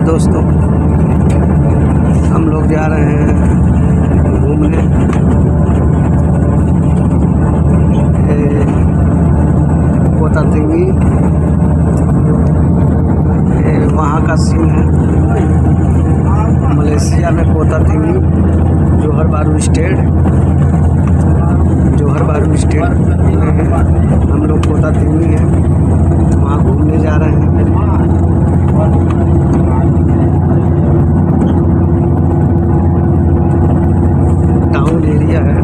दोस्तों, हम लोग जा रहे हैं घूमने। कोतातिंगी वहाँ का सीन है। मलेशिया में कोतातिंगी, जोहर बारू स्टेट में है। हम लोग कोतातिंगी हैं, वहाँ घूमने जा रहे हैं। टाउन एरिया है।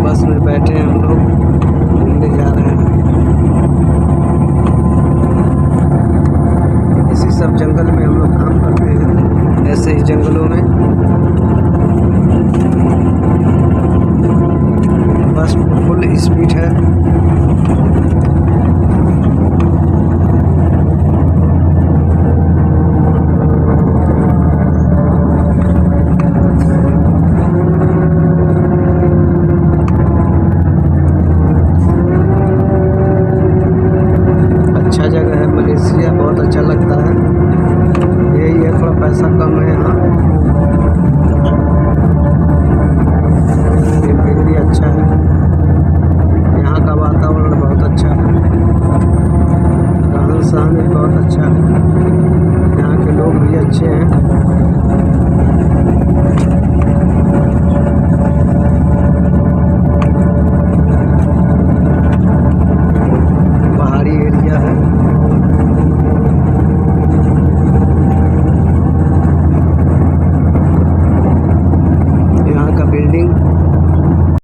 बस में बैठे हैं हम लोग, घूमने जा रहे हैं। इसी सब जंगल में हम लोग काम करते हैं, ऐसे ही जंगलों में। बस फुल स्पीड है।